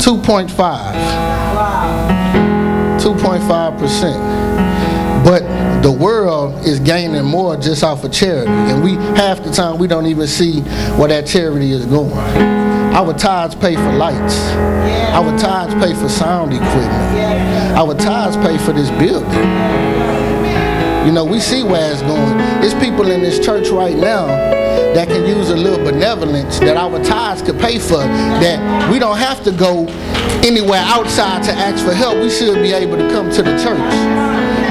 2.5. Wow. 2.5%. But the world is gaining more just off of charity. And half the time we don't even see where that charity is going. Our tithes pay for lights. Our tithes pay for sound equipment. Our tithes pay for this building. You know, we see where it's going. There's people in this church right now that can use a little benevolence that our tithes could pay for, that we don't have to go anywhere outside to ask for help. We should be able to come to the church.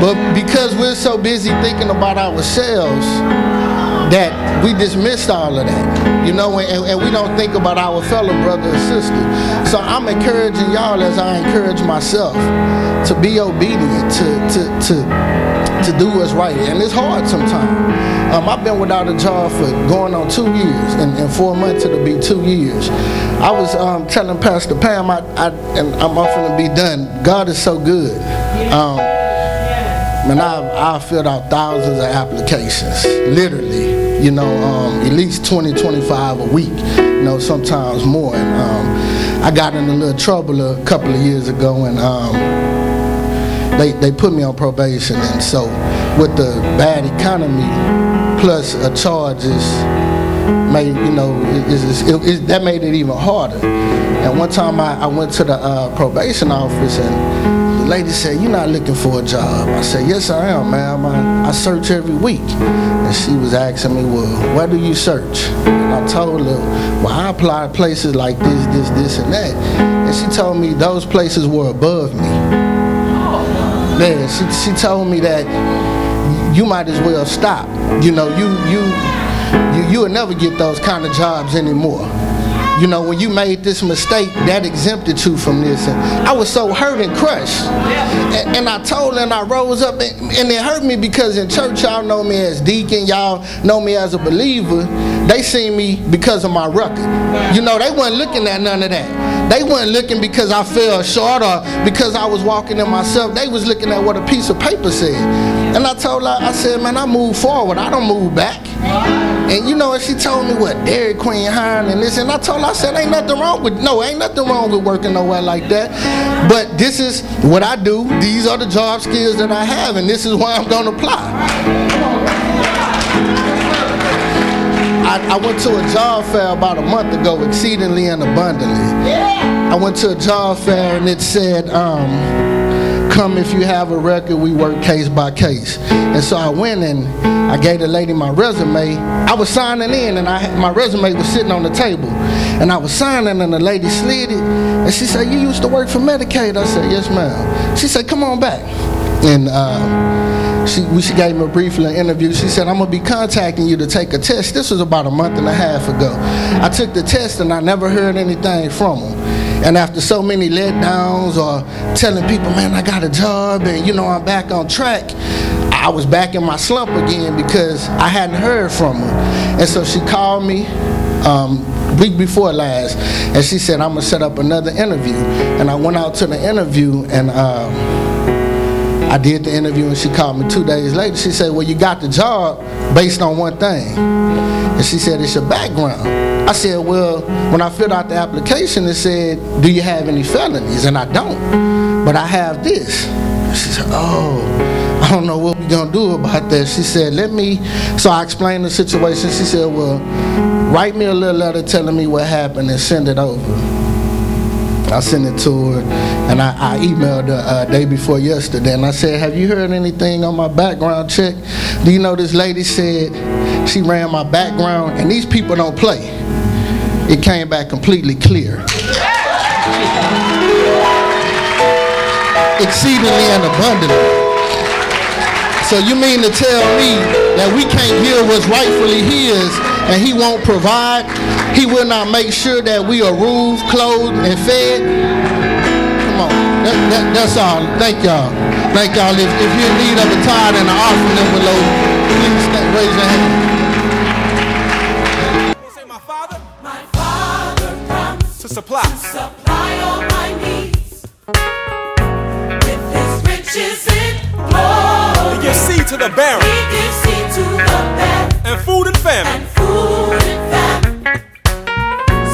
But because we're so busy thinking about ourselves, that we dismissed all of that, you know, and we don't think about our fellow brother and sister. So I'm encouraging y'all, as I encourage myself, to be obedient, to do what's right. And it's hard sometimes. I've been without a job for going on 2 years. In 4 months it'll be 2 years. I was telling Pastor Pam, and I'm often to be done, God is so good. And I filled out thousands of applications, literally, you know, at least 20, 25 a week, you know, sometimes more. And I got in a little trouble a couple of years ago, and they put me on probation. And so with the bad economy plus charges, made, you know, that made it even harder. And one time I went to the probation office, and the lady said, "You're not looking for a job?" I said, "Yes, I am, ma'am. I search every week." And she was asking me, "Well, where do you search?" And I told her, "Well, I apply to places like this, and that." And she told me those places were above me. Yeah, she told me that you might as well stop. You know, you'll never get those kind of jobs anymore. You know, when you made this mistake, that exempted you from this. And I was so hurt and crushed. And I told her, and I rose up, and it hurt me because in church, y'all know me as deacon, y'all know me as a believer. They see me because of my record. You know, they weren't looking at none of that. They weren't looking because I fell short or because I was walking in myself. They was looking at what a piece of paper said. And I told her, I said, "Man, I move forward. I don't move back." And you know, and she told me what Dairy Queen hiring and this, and I told her, I said, ain't nothing wrong with working nowhere like that. But this is what I do. These are the job skills that I have, and this is why I'm gonna apply. I went to a job fair about a month ago, exceedingly and abundantly. I went to a job fair and it said, "Come if you have a record, we work case by case." And so I went and I gave the lady my resume. I was signing in, and my resume was sitting on the table. And I was signing, and the lady slid it. And she said, "You used to work for Medicaid?" I said, "Yes, ma'am." She said, "Come on back." And she gave me a brief little interview. She said, "I'm going to be contacting you to take a test." This was about a month and a half ago. I took the test, and I never heard anything from them. And after so many letdowns or telling people, "Man, I got a job, and you know, I'm back on track," I was back in my slump again because I hadn't heard from her. And so she called me week before last, and she said, "I'm going to set up another interview." And I went out to the interview, and I did the interview, and she called me 2 days later. She said, "Well, you got the job based on one thing." And she said, "It's your background." I said, "Well, when I filled out the application, it said, 'Do you have any felonies?' And I don't, but I have this." She said, "Oh, I don't know what we're going to do about that." She said, so I explained the situation. She said, "Well, write me a little letter telling me what happened and send it over." I sent it to her, and I emailed her day before yesterday, and I said, "Have you heard anything on my background check?" Do you know this lady said she ran my background, and these people don't play. It came back completely clear. Exceedingly and abundantly. So you mean to tell me that we can't hear what's rightfully his, and he won't provide? He will not make sure that we are roofed, clothed, and fed? Come on. That's all. Thank y'all. Thank y'all. If you're in need of a tithe and an offering envelope, please raise your hand. Say, my Father promised to supply all my needs with his riches in glory. He gives seed to the barren. And food and famine.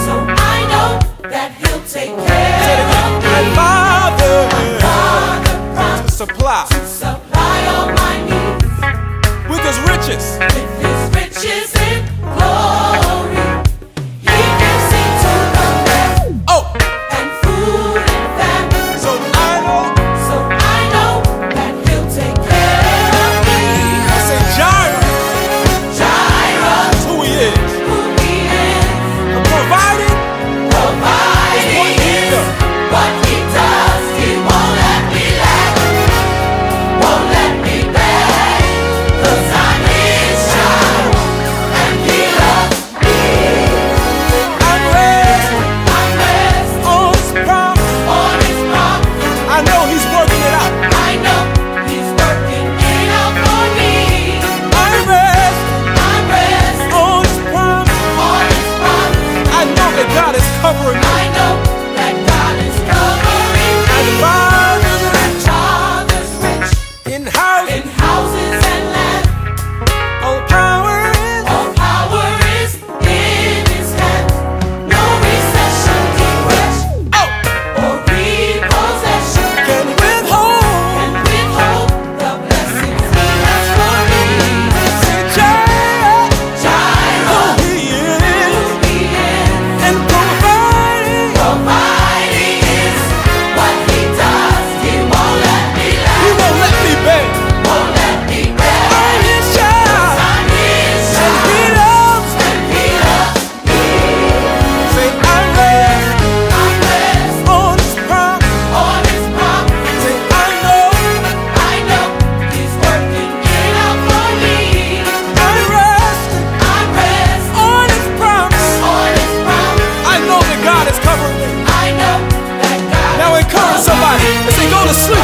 So I know that he'll take care. somebody and say, go to sleep.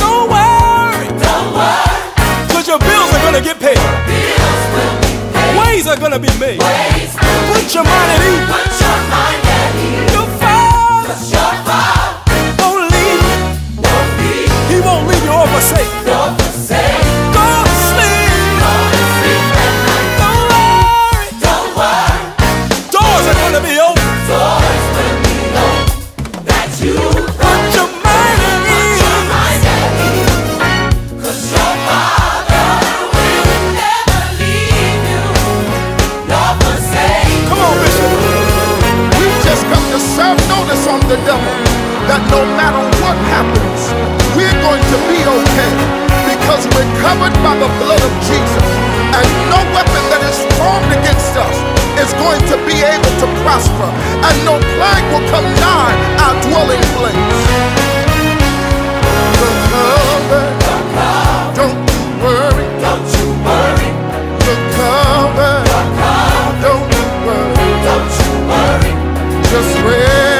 Don't worry. Cause your bills are gonna get paid. Ways are gonna be made. Put your mind at ease. Your Father won't leave you. He won't leave you or forsake you. Go to sleep. Don't worry. Doors are gonna be open. Put your mind at ease. Cause your Father will never leave you nor forsake. Come on, Bishop. We've just come to serve notice on the devil that no matter what happens, we're going to be okay because we're covered by the blood of Jesus, and no weapon that is formed against us is going to be able to prosper, and no plague will come nigh our dwelling place. You're covered. Don't you worry. You're covered. Don't you worry. Just rest.